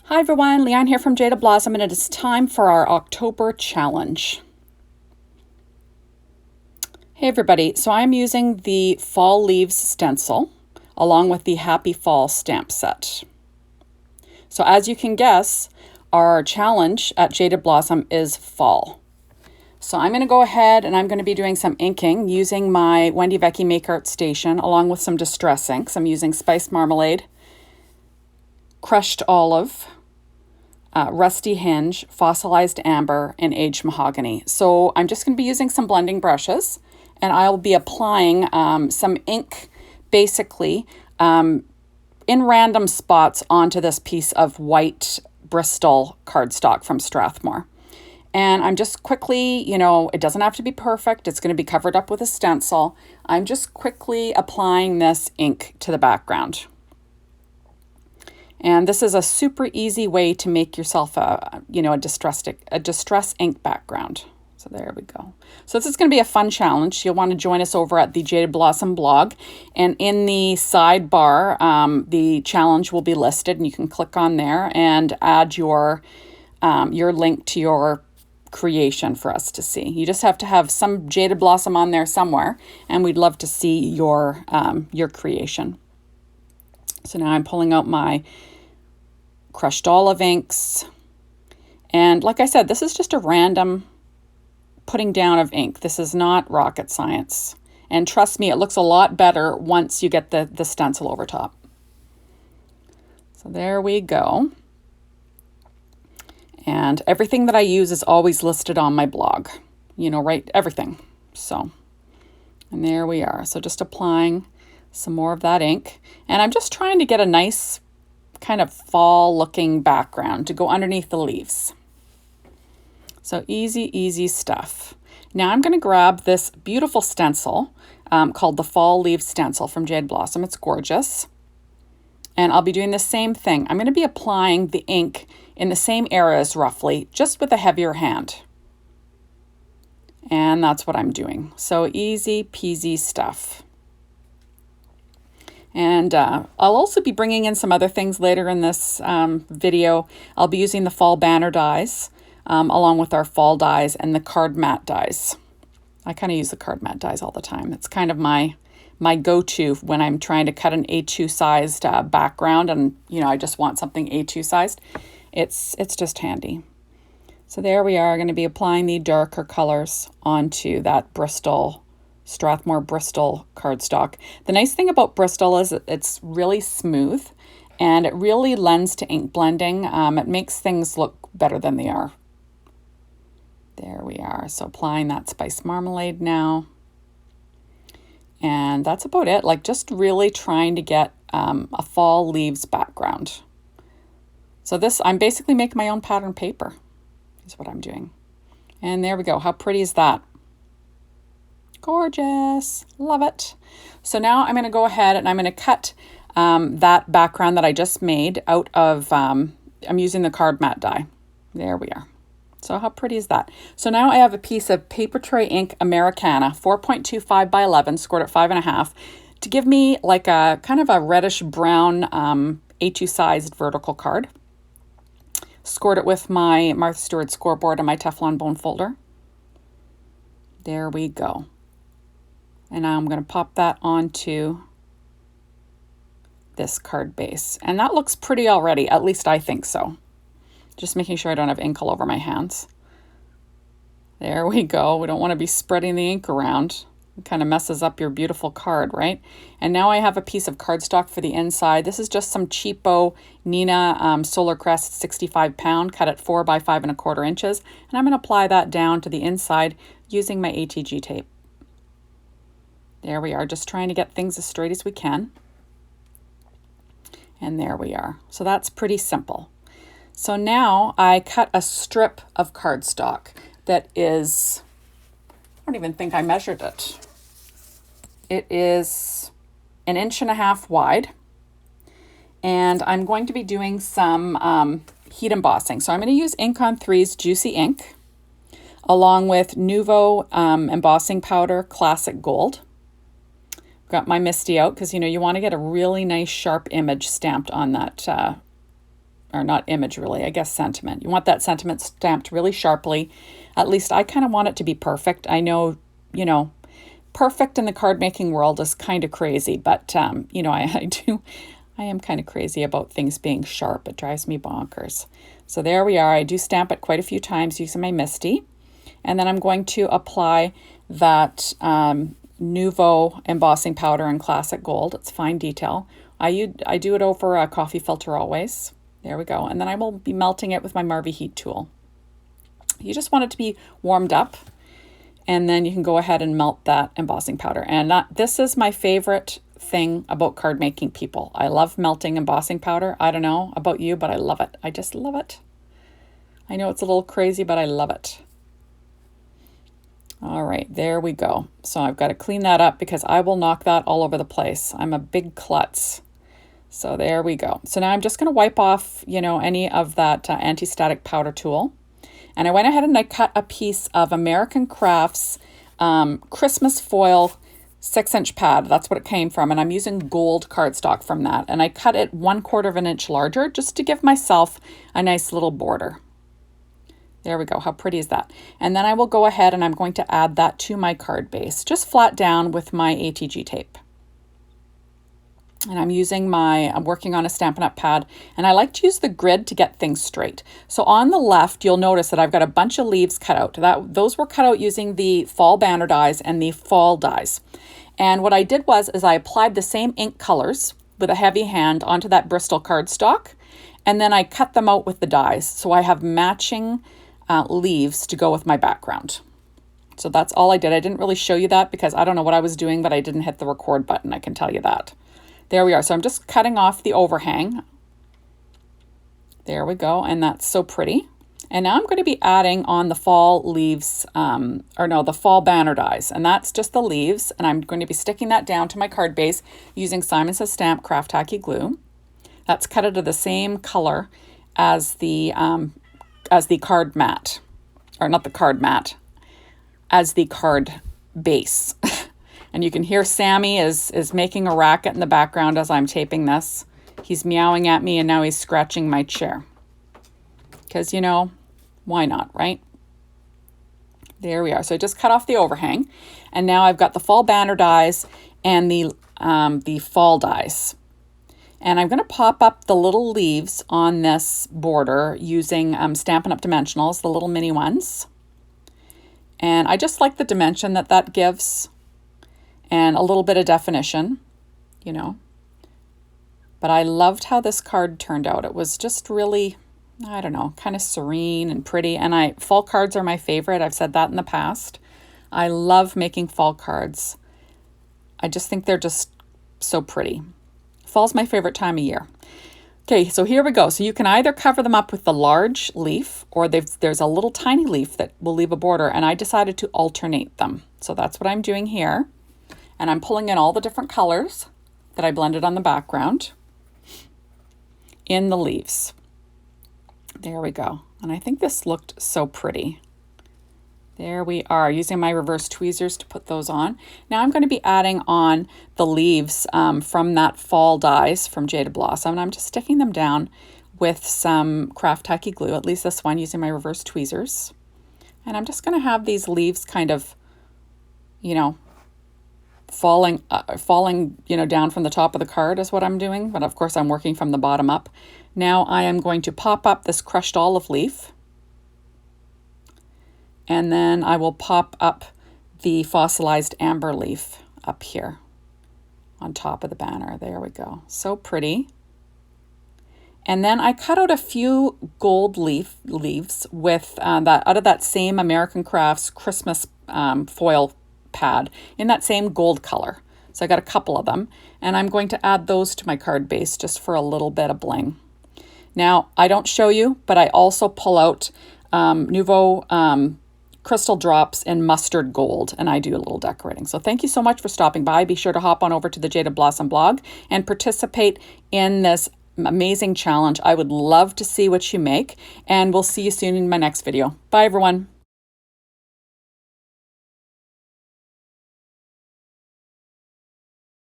Hi everyone, Leanne here from Jaded Blossom, and it is time for our October challenge. Hey everybody, so I'm using the Fall Leaves stencil along with the Happy Fall stamp set. So as you can guess, our challenge at Jaded Blossom is fall. So I'm going to go ahead and I'm going to be doing some inking using my Wendy Vecchi Make Art Station along with some distress inks. I'm using Spiced Marmalade, Crushed Olive, Rusty Hinge, Fossilized Amber, and Aged Mahogany. So I'm just going to be using some blending brushes, and I'll be applying some ink basically in random spots onto this piece of white Bristol cardstock from Strathmore. And I'm just quickly, it doesn't have to be perfect. It's going to be covered up with a stencil. I'm just quickly applying this ink to the background. And this is a super easy way to make yourself a distress ink background. So there we go. So this is going to be a fun challenge. You'll want to join us over at the Jaded Blossom blog. And in the sidebar, the challenge will be listed, and you can click on there and add your link to your creation for us to see. You just have to have some Jaded Blossom on there somewhere, and we'd love to see your creation. So now I'm pulling out my Crushed Olive inks. And like I said, this is just a random putting down of ink. This is not rocket science. And trust me, it looks a lot better once you get the stencil over top. So there we go. And everything that I use is always listed on my blog. Right? Everything. So, and there we are. So just applying some more of that ink. And I'm just trying to get a nice kind of fall looking background to go underneath the leaves. So easy stuff. Now I'm going to grab this beautiful stencil called the Fall Leaves stencil from Jaded Blossom. It's gorgeous. And I'll be doing the same thing. I'm going to be applying the ink in the same areas roughly, just with a heavier hand. And that's what I'm doing. So easy peasy stuff. And I'll also be bringing in some other things later in this video. I'll be using the fall banner dies along with our fall dies and the card mat dies. I kind of use the card mat dies all the time. It's kind of my go-to when I'm trying to cut an A2 sized background, and I just want something A2 sized. It's just handy. So there we are, going to be applying the darker colors onto that Strathmore Bristol cardstock. The nice thing about Bristol is it's really smooth and it really lends to ink blending. It makes things look better than they are. There we are. So applying that Spiced Marmalade now. And that's about it. Like just really trying to get a fall leaves background. So this, I'm basically making my own pattern paper is what I'm doing. And there we go. How pretty is that? Gorgeous. Love it. So now I'm going to go ahead and I'm going to cut that background that I just made out of, I'm using the card mat die. There we are. So how pretty is that? So now I have a piece of Paper Tray Ink Americana, 4.25 by 11, scored at 5.5, to give me like a kind of a reddish brown A2 sized vertical card. Scored it with my Martha Stewart scoreboard and my Teflon bone folder. There we go. And now I'm going to pop that onto this card base. And that looks pretty already, at least I think so. Just making sure I don't have ink all over my hands. There we go. We don't want to be spreading the ink around. It kind of messes up your beautiful card, right? And now I have a piece of cardstock for the inside. This is just some cheapo Nina Solar Crest 65 pound, cut at 4 by 5.25 inches. And I'm going to apply that down to the inside using my ATG tape. There we are, just trying to get things as straight as we can. And there we are. So that's pretty simple. So now I cut a strip of cardstock that is, I don't even think I measured it. It is 1.5 inches wide. And I'm going to be doing some heat embossing. So I'm going to use Ink on 3's Juicy Ink along with Nuvo embossing powder, Classic Gold. Got my Misty out because you want to get a really nice sharp image stamped on that or not image really, I guess sentiment. You want that sentiment stamped really sharply. At least I kind of want it to be perfect. I know, you know, perfect in the card making world is kind of crazy, but you know, I am kind of crazy about things being sharp. It drives me bonkers. So there we are. I do stamp it quite a few times using my Misty. And then I'm going to apply that Nouveau embossing powder in classic gold. It's fine detail. I do it over a coffee filter always. There we go. And then I will be melting it with my Marvy heat tool. You just want it to be warmed up, and then you can go ahead and melt that embossing powder. And this is my favorite thing about card making, people. I love melting embossing powder. I don't know about you, but I love it. I just love it. I know it's a little crazy, but I love it. All right, there we go. So I've got to clean that up because I will knock that all over the place. I'm a big klutz. So there we go. So now I'm just going to wipe off, you know, any of that anti-static powder tool. And I went ahead and I cut a piece of American Crafts Christmas foil 6-inch pad. That's what it came from. And I'm using gold cardstock from that. And I cut it 1/4 of an inch larger just to give myself a nice little border. There we go. How pretty is that? And then I will go ahead and I'm going to add that to my card base, just flat down with my ATG tape. And I'm working on a Stampin' Up! Pad, and I like to use the grid to get things straight. So on the left, you'll notice that I've got a bunch of leaves cut out. Those were cut out using the fall banner dies and the fall dies. And what I did is I applied the same ink colors with a heavy hand onto that Bristol cardstock, and then I cut them out with the dies. So I have matching leaves to go with my background. So that's all I did. I didn't really show you that because I don't know what I was doing, but I didn't hit the record button, I can tell you that. There we are. So I'm just cutting off the overhang. There we go. And that's so pretty. And now I'm going to be adding on the fall leaves, the fall banner dies. And that's just the leaves. And I'm going to be sticking that down to my card base using Simon Says Stamp Craft Tacky Glue. That's cut out of the same color as the card mat. Or not the card mat, as the card base. And you can hear Sammy is making a racket in the background as I'm taping this. He's meowing at me and now he's scratching my chair. Because, you know, why not, right? There we are. So I just cut off the overhang. And now I've got the fall banner dies and the fall dies. And I'm going to pop up the little leaves on this border using Stampin' Up! Dimensionals, the little mini ones. And I just like the dimension that gives. And a little bit of definition, you know. But I loved how this card turned out. It was just really, I don't know, kind of serene and pretty. And fall cards are my favorite. I've said that in the past. I love making fall cards. I just think they're just so pretty. Fall's my favorite time of year. Okay, so here we go. So you can either cover them up with the large leaf or there's a little tiny leaf that will leave a border. And I decided to alternate them. So that's what I'm doing here. And I'm pulling in all the different colors that I blended on the background in the leaves. There we go. And I think this looked so pretty. There we are, using my reverse tweezers to put those on. Now I'm going to be adding on the leaves from that fall dies from Jaded Blossom. And I'm just sticking them down with some Craft Tacky Glue, at least this one, using my reverse tweezers. And I'm just going to have these leaves kind of, you know, falling, you know, down from the top of the card is what I'm doing. But of course I'm working from the bottom up. Now I am going to pop up this crushed olive leaf. And then I will pop up the fossilized amber leaf up here on top of the banner. There we go. So pretty. And then I cut out a few gold leaves with that out of that same American Crafts Christmas foil pad in that same gold color. So I got a couple of them, and I'm going to add those to my card base just for a little bit of bling. Now, I don't show you, but I also pull out Nouveau crystal drops in mustard gold, and I do a little decorating. So thank you so much for stopping by. Be sure to hop on over to the Jaded Blossom blog and participate in this amazing challenge. I would love to see what you make, and we'll see you soon in my next video. Bye, everyone.